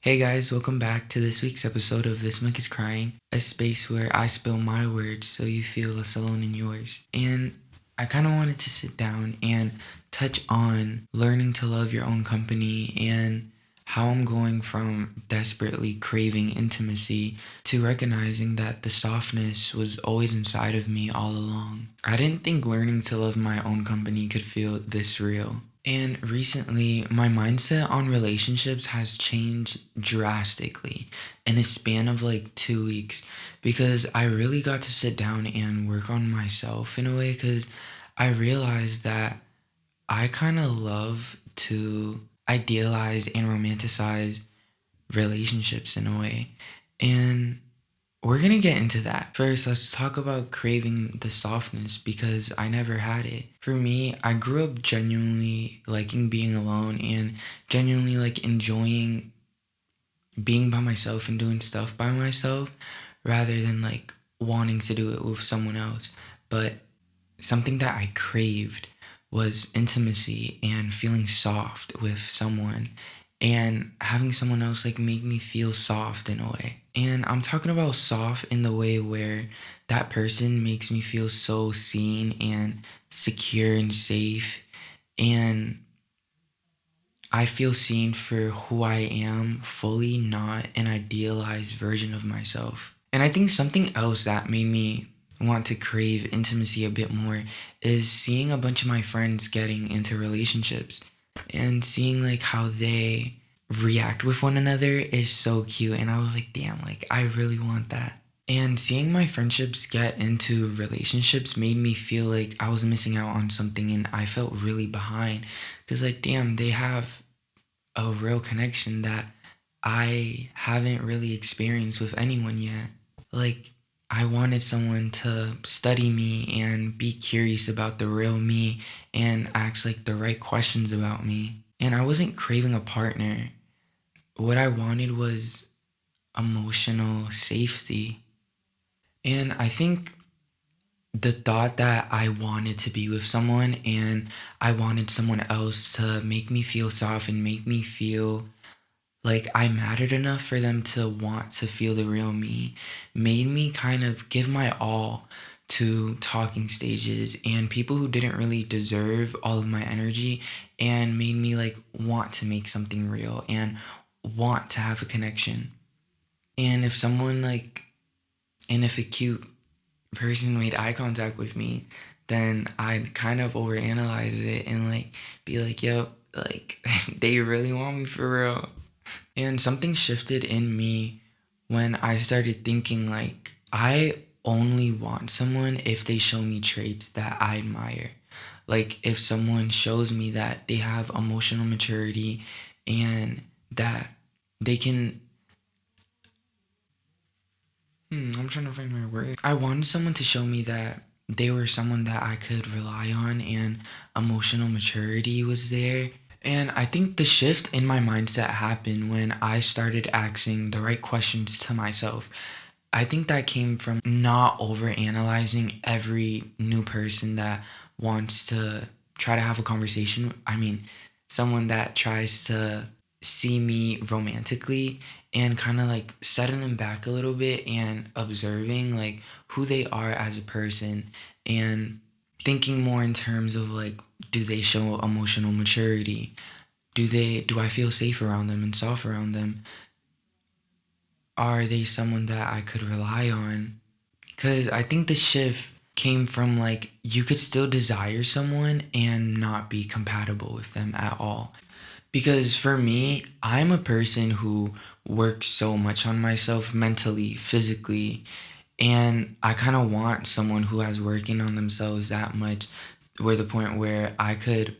Hey guys, welcome back to this week's episode of This Mic is Crying, a space where I spill my words so you feel less alone in yours. And I kind of wanted to sit down and touch on learning to love your own company and how I'm going from desperately craving intimacy to recognizing that the softness was always inside of me all along. I didn't think learning to love my own company could feel this real. And recently, my mindset on relationships has changed drastically in a span of like 2 weeks because I really got to sit down and work on myself in a way because I realized that I kind of love to idealize and romanticize relationships in a way. And we're gonna get into that. First, let's talk about craving the softness because I never had it. For me, I grew up genuinely liking being alone and genuinely like enjoying being by myself and doing stuff by myself rather than like wanting to do it with someone else. But something that I craved was intimacy and feeling soft with someone and having someone else like make me feel soft in a way. And I'm talking about soft in the way where that person makes me feel so seen and secure and safe. And I feel seen for who I am fully, not an idealized version of myself. And I think something else that made me want to crave intimacy a bit more is seeing a bunch of my friends getting into relationships and seeing like how they react with one another is so cute. And I was like, damn, like I really want that. And seeing my friendships get into relationships made me feel like I was missing out on something and I felt really behind. Because, like, damn, they have a real connection that I haven't really experienced with anyone yet. Like, I wanted someone to study me and be curious about the real me and ask like the right questions about me. And I wasn't craving a partner. What I wanted was emotional safety. And I think the thought that I wanted to be with someone and I wanted someone else to make me feel soft and make me feel like I mattered enough for them to want to feel the real me made me kind of give my all to talking stages and people who didn't really deserve all of my energy and made me like want to make something real and want to have a connection. And if someone like and if a cute person made eye contact with me, then I'd kind of overanalyze it and like be like, yep, like they really want me for real. And something shifted in me when I started thinking like I only want someone if they show me traits that I admire. Like if someone shows me that they have emotional maturity and that they can I'm trying to find my word. I wanted someone to show me that they were someone that I could rely on and emotional maturity was there. And I think the shift in my mindset happened when I started asking the right questions to myself. I think that came from not over analyzing every new person that wants to try to have a conversation. I mean, someone that tries to see me romantically and kind of like setting them back a little bit and observing like who they are as a person and thinking more in terms of like do they show emotional maturity, do I feel safe around them and soft around them, are they someone that I could rely on? Because I think the shift came from like you could still desire someone and not be compatible with them at all. Because for me, I'm a person who works so much on myself mentally, physically, and I kind of want someone who has working on themselves that much, where the point where I could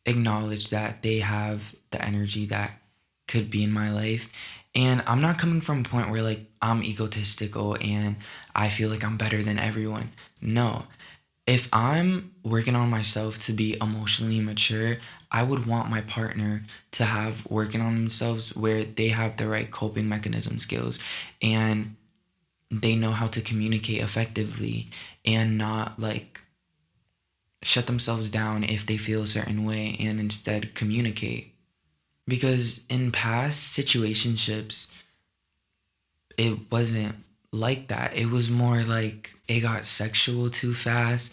acknowledge that they have the energy that could be in my life. And I'm not coming from a point where like I'm egotistical and I feel like I'm better than everyone. No. If I'm working on myself to be emotionally mature, I would want my partner to have working on themselves where they have the right coping mechanism skills and they know how to communicate effectively and not like shut themselves down if they feel a certain way and instead communicate. Because in past situationships, it wasn't like that. It was more like it got sexual too fast,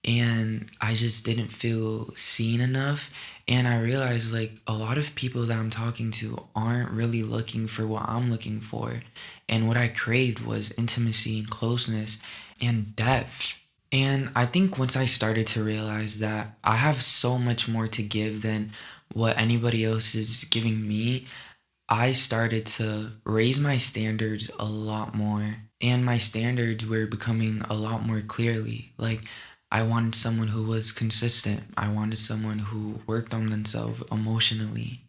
and I just didn't feel seen enough. And I realized like a lot of people that I'm talking to aren't really looking for what I'm looking for. And what I craved was intimacy and closeness and depth. And I think once I started to realize that I have so much more to give than what anybody else is giving me, I started to raise my standards a lot more. And my standards were becoming a lot more clearly. Like, I wanted someone who was consistent. I wanted someone who worked on themselves emotionally.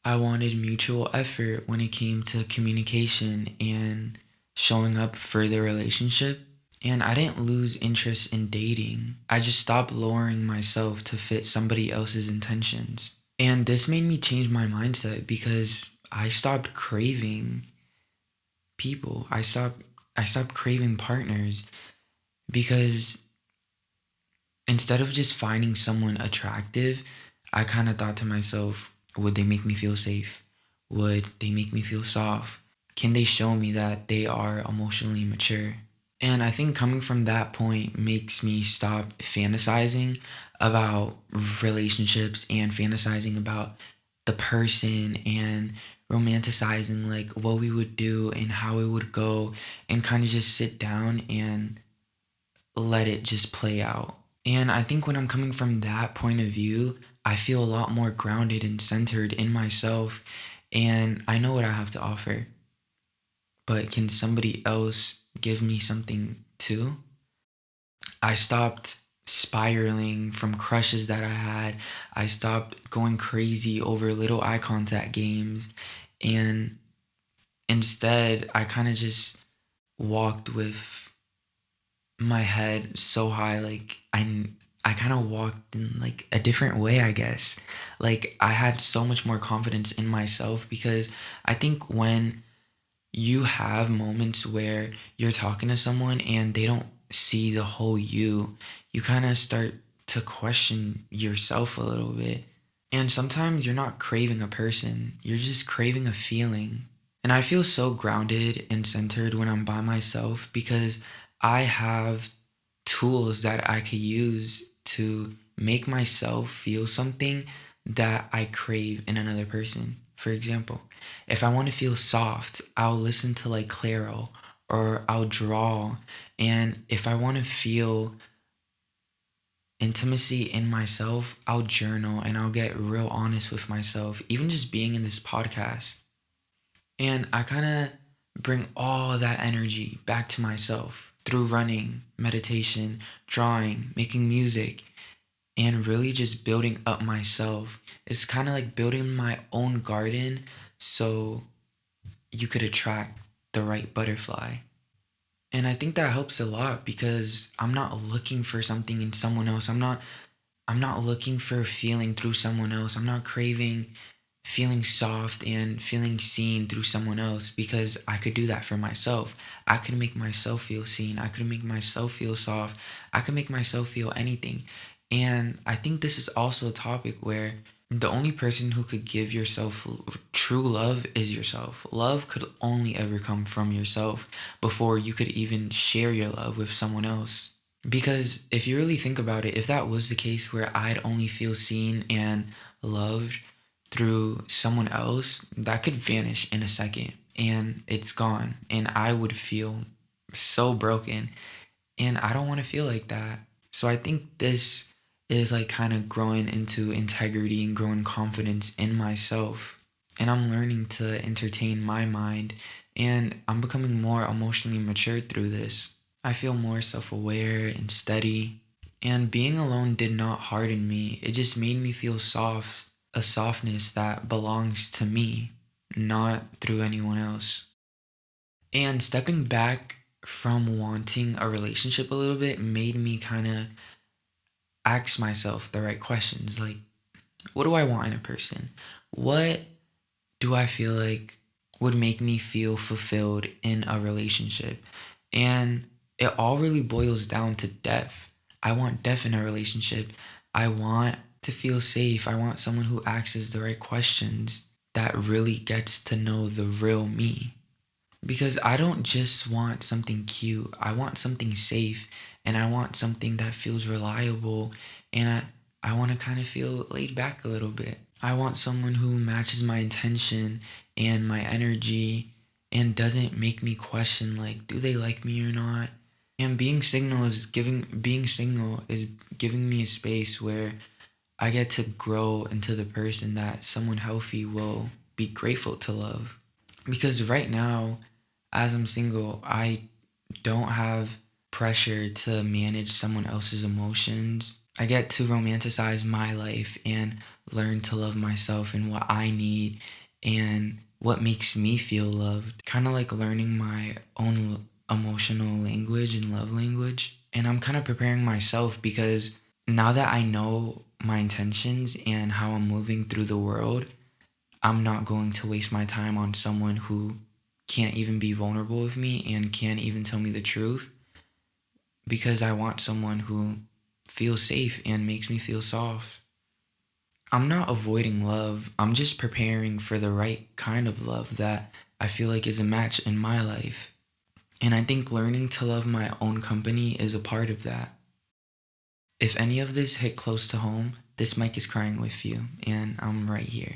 I wanted mutual effort when it came to communication and showing up for the relationship. And I didn't lose interest in dating. I just stopped lowering myself to fit somebody else's intentions. And this made me change my mindset because I stopped craving people. I stopped craving partners because instead of just finding someone attractive, I kind of thought to myself, would they make me feel safe? Would they make me feel soft? Can they show me that they are emotionally mature? And I think coming from that point makes me stop fantasizing about relationships and fantasizing about the person and romanticizing like what we would do and how it would go, and kind of just sit down and let it just play out. And I think when I'm coming from that point of view, I feel a lot more grounded and centered in myself, and I know what I have to offer. But can somebody else give me something too? I stopped spiraling from crushes that I had. I stopped going crazy over little eye contact games. And instead, I kind of just walked with my head so high. Like, I kind of walked in like a different way, I guess. Like, I had so much more confidence in myself because I think when you have moments where you're talking to someone and they don't see the whole you, you kind of start to question yourself a little bit. And sometimes you're not craving a person, you're just craving a feeling. And I feel so grounded and centered when I'm by myself because I have tools that I could use to make myself feel something that I crave in another person. For example, if I want to feel soft, I'll listen to like Clairo or I'll draw. And if I want to feel intimacy in myself, I'll journal and I'll get real honest with myself, even just being in this podcast. And I kind of bring all that energy back to myself through running, meditation, drawing, making music, and really just building up myself. It's kind of like building my own garden so you could attract the right butterfly. And I think that helps a lot because I'm not looking for something in someone else. I'm not looking for a feeling through someone else. I'm not craving feeling soft and feeling seen through someone else because I could do that for myself. I could make myself feel seen. I could make myself feel soft. I could make myself feel anything. And I think this is also a topic where the only person who could give yourself true love is yourself. Love could only ever come from yourself before you could even share your love with someone else. Because if you really think about it, if that was the case where I'd only feel seen and loved through someone else, that could vanish in a second and it's gone. And I would feel so broken. And I don't want to feel like that. So I think this is like kind of growing into integrity and growing confidence in myself. And I'm learning to entertain my mind, and I'm becoming more emotionally mature through this. I feel more self aware and steady. And being alone did not harden me, it just made me feel soft, a softness that belongs to me, not through anyone else. And stepping back from wanting a relationship a little bit made me kind of ask myself the right questions. Like, what do I want in a person? What do I feel like would make me feel fulfilled in a relationship? And it all really boils down to depth. I want depth in a relationship. I want to feel safe. I want someone who asks the right questions. that really gets to know the real me. Because I don't just want something cute, I want something safe, and I want something that feels reliable, and I want to kind of feel laid back a little bit. I want someone who matches my intention and my energy and doesn't make me question like, do they like me or not? And being single is giving me a space where I get to grow into the person that someone healthy will be grateful to love. Because right now, as I'm single, I don't have pressure to manage someone else's emotions. I get to romanticize my life and learn to love myself and what I need and what makes me feel loved. Kind of like learning my own emotional language and love language. And I'm kind of preparing myself because now that I know my intentions and how I'm moving through the world, I'm not going to waste my time on someone who can't even be vulnerable with me and can't even tell me the truth, because I want someone who feels safe and makes me feel soft. I'm not avoiding love. I'm just preparing for the right kind of love that I feel like is a match in my life. And I think learning to love my own company is a part of that. If any of this hit close to home, this mic is crying with you, and I'm right here.